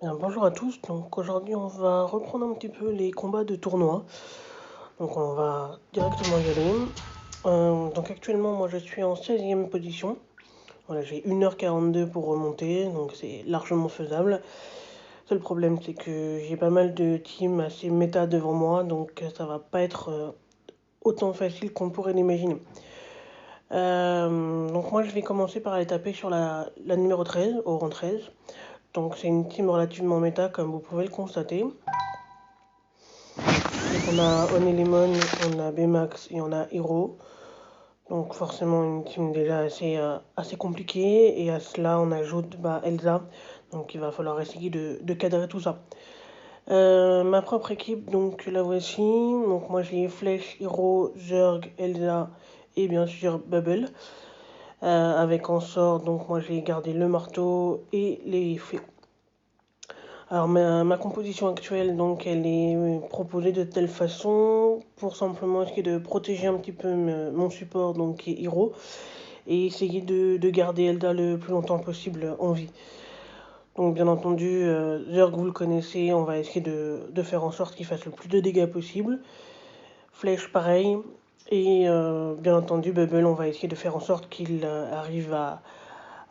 Bonjour à tous, donc aujourd'hui on va reprendre un petit peu les combats de tournoi. Donc on va directement y aller. Donc actuellement moi je suis en 16e position. Voilà, j'ai 1h42 pour remonter, donc c'est largement faisable. Seul problème c'est que j'ai pas mal de teams assez méta devant moi, donc ça va pas être autant facile qu'on pourrait l'imaginer. Donc moi je vais commencer par aller taper sur la numéro 13, au rang 13. Donc c'est une team relativement méta comme vous pouvez le constater. Donc on a Onelemon, on a Bmax et on a Hero. Donc forcément une team déjà assez compliquée. Et à cela on ajoute Elsa. Donc il va falloir essayer de cadrer tout ça. Ma propre équipe, donc la voici. Donc moi j'ai Flèche, Hero, Zerg, Elsa et bien sûr Bubble. Avec en sort, donc moi j'ai gardé le marteau et les fées. Alors ma composition actuelle, donc elle est proposée de telle façon pour simplement essayer de protéger un petit peu mon support, donc qui est Hero, et essayer de garder Elda le plus longtemps possible en vie. Donc bien entendu, Zerg vous le connaissez, on va essayer de faire en sorte qu'il fasse le plus de dégâts possible. Flèche pareil, et bien entendu Bubble, on va essayer de faire en sorte qu'il arrive à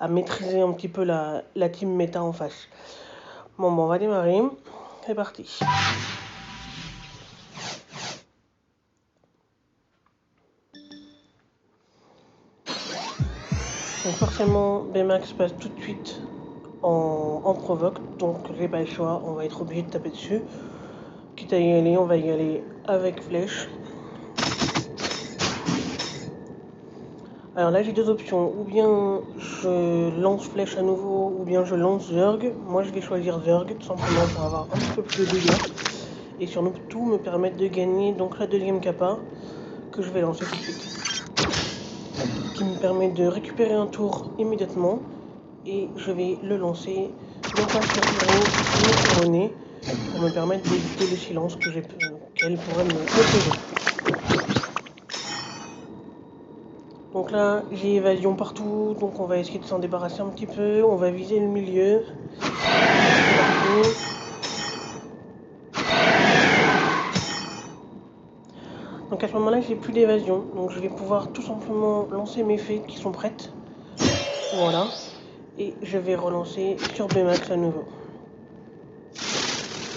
maîtriser un petit peu la team méta en face. Bon, on va démarrer. C'est parti. Donc forcément, Bmax passe tout de suite en provoque, donc j'ai pas le choix, on va être obligé de taper dessus. Quitte à y aller, on va y aller avec flèche. Alors là j'ai deux options, ou bien je lance flèche à nouveau, ou bien je lance Zerg. Moi je vais choisir Zerg, tout simplement pour avoir un petit peu plus de dégâts. Et surtout me permettre de gagner donc la deuxième capa, que je vais lancer tout de suite. Qui me permet de récupérer un tour immédiatement. Et je vais le lancer non pas sur Hero, mais sur le nez, pour me permettre d'éviter le silence qu'elle pourrait me poser. Donc là, j'ai évasion partout, donc on va essayer de s'en débarrasser un petit peu. On va viser le milieu. Donc à ce moment-là, j'ai plus d'évasion, donc je vais pouvoir tout simplement lancer mes fées qui sont prêtes. Voilà. Et je vais relancer sur Bmax à nouveau.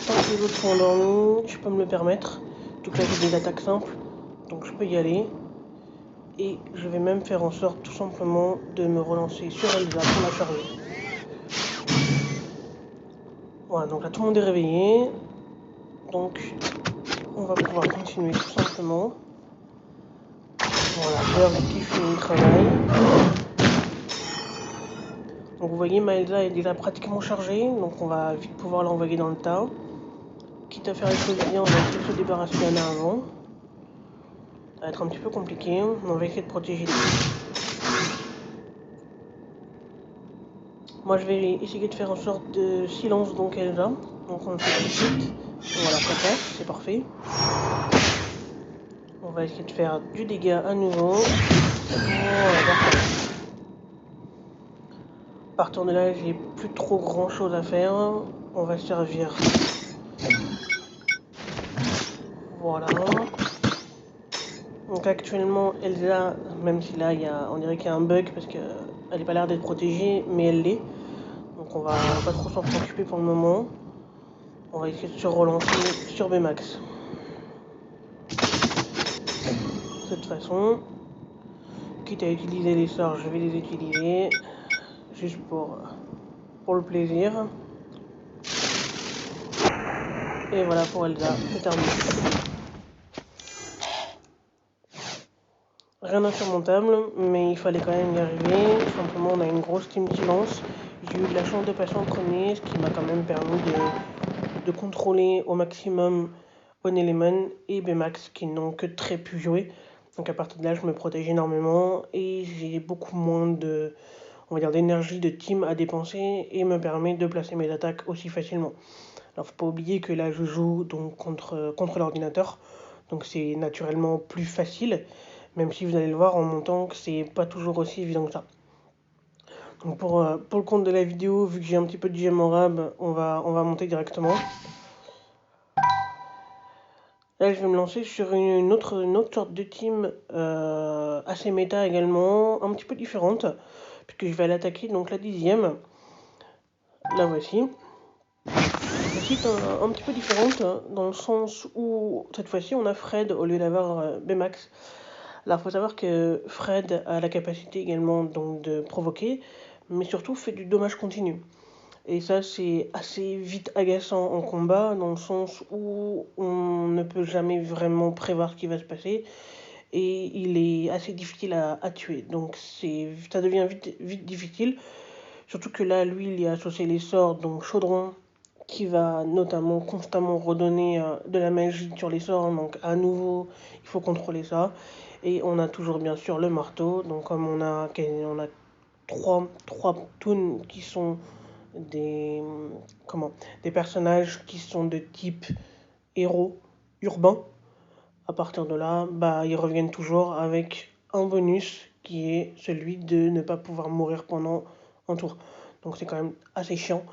Tant que les autres sont endormis, je peux me le permettre. En tout cas, j'ai des attaques simples, donc je peux y aller. Et je vais même faire en sorte tout simplement de me relancer sur Elsa pour la charger. Voilà, donc là tout le monde est réveillé. Donc on va pouvoir continuer tout simplement. Voilà, Bird qui finit le travail. Donc vous voyez, ma Elsa est déjà pratiquement chargée, donc on va vite pouvoir l'envoyer dans le tas. Quitte à faire les choses bien, on va essayer de se débarrasser d'Anna avant. Ça va être un petit peu compliqué, on va essayer de protéger les filles. Moi je vais essayer de faire en sorte de silence donc Elsa. Donc on le fait tout de suite. Voilà, ça passe, c'est parfait. On va essayer de faire du dégât à nouveau. Voilà, partant de là, j'ai plus trop grand chose à faire. On va servir. Voilà. Donc actuellement, Elsa, même si là, on dirait qu'il y a un bug parce qu'elle n'est pas l'air d'être protégée, mais elle l'est. Donc on va pas trop s'en préoccuper pour le moment. On va essayer de se relancer sur Bmax. De cette façon, quitte à utiliser les sorts, je vais les utiliser. Juste pour le plaisir. Et voilà pour Elsa, c'est terminé. Rien d'insurmontable, mais il fallait quand même y arriver. Simplement, on a une grosse team qui lance. J'ai eu de la chance de passer en premier, ce qui m'a quand même permis de contrôler au maximum Onelemon et Bmax qui n'ont que très pu jouer. Donc à partir de là, je me protège énormément et j'ai beaucoup moins on va dire, d'énergie de team à dépenser et me permet de placer mes attaques aussi facilement. Alors faut pas oublier que là je joue donc contre l'ordinateur, donc c'est naturellement plus facile, même si vous allez le voir en montant que c'est pas toujours aussi évident que ça. Donc pour le compte de la vidéo, vu que j'ai un petit peu de gemme en rab, on va monter directement. Là, je vais me lancer sur une autre sorte de team assez méta également, un petit peu différente, puisque je vais aller attaquer donc la 10e. La voici. Voici un petit peu différente dans le sens où cette fois-ci on a Fred au lieu d'avoir Baymax. Alors il faut savoir que Fred a la capacité également donc de provoquer, mais surtout fait du dommage continu. Et ça c'est assez vite agaçant en combat dans le sens où on ne peut jamais vraiment prévoir ce qui va se passer et il est assez difficile à tuer. Donc ça devient vite difficile. Surtout que là, lui, il y a associé les sorts, donc Chaudron, qui va notamment constamment redonner de la magie sur les sorts. Donc à nouveau, il faut contrôler ça. Et on a toujours bien sûr le marteau. Donc comme on a trois toons qui sont des, des personnages qui sont de type héros urbain. À partir de là, bah, ils reviennent toujours avec un bonus qui est celui de ne pas pouvoir mourir pendant un tour. Donc c'est quand même assez chiant.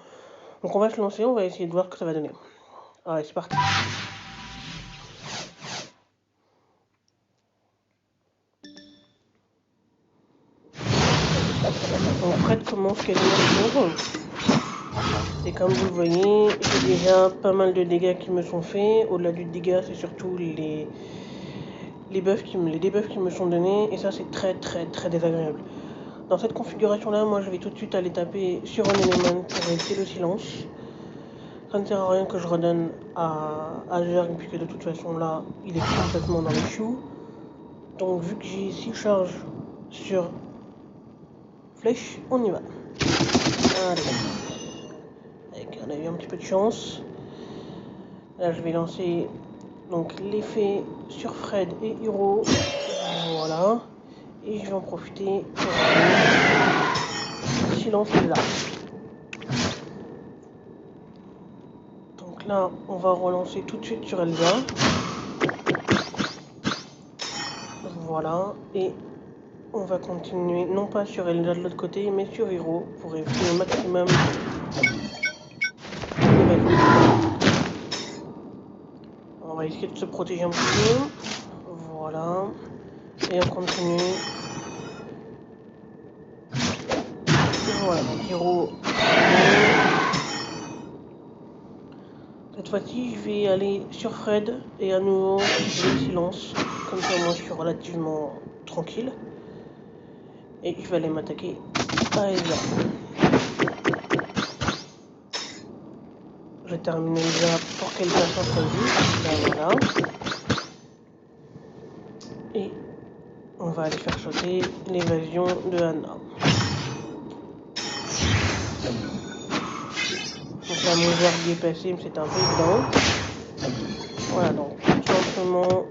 Donc on va se lancer, on va essayer de voir ce que ça va donner. Allez, c'est parti. Donc Fred commence quasiment le tour. Et comme vous le voyez, j'ai déjà pas mal de dégâts qui me sont faits. Au-delà du dégât, c'est surtout les debuffs qui me sont donnés. Et ça, c'est très désagréable. Dans cette configuration-là, moi, je vais tout de suite aller taper sur un élément pour éviter le silence. Ça ne sert à rien que je redonne à Zerg, puisque de toute façon, là, il est complètement dans les choux. Donc, vu que j'ai 6 charges sur flèche, on y va. Allez. On a eu un petit peu de chance. Là, je vais lancer donc l'effet sur Fred et Hiro. Voilà. Et je vais en profiter pour silence là. Donc là, on va relancer tout de suite sur Elsa. Voilà. Et on va continuer, non pas sur Elsa de l'autre côté, mais sur Hiro pour éviter au maximum d'évacuer. On va essayer de se protéger un petit peu. Voilà. Et on continue. Voilà, donc Hiro. Cette fois-ci, je vais aller sur Fred et à nouveau, je vais silence. Comme ça, moi, je suis relativement tranquille. Et je vais aller m'attaquer à Elsa. Je termine Elsa pour qu'elle passe entre vue. Là, voilà. Et on va aller faire sauter l'évasion de Anna. Donc là, mon joueur y est passé, mais c'est un peu évident. Voilà, donc tout simplement,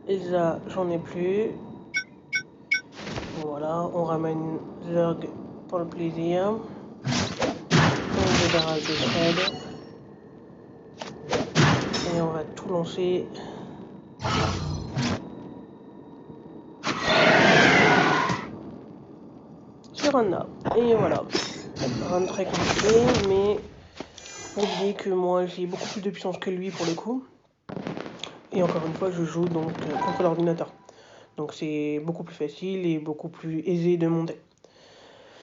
Elsa, j'en ai plus. Voilà, on ramène Zerg pour le plaisir. On débarrasse de Fred. Et on va tout lancer. Sur Anna. Et voilà. Rien de très compliqué, mais faut oublier que moi j'ai beaucoup plus de puissance que lui pour le coup. Et encore une fois, je joue donc contre l'ordinateur. Donc c'est beaucoup plus facile et beaucoup plus aisé de monter.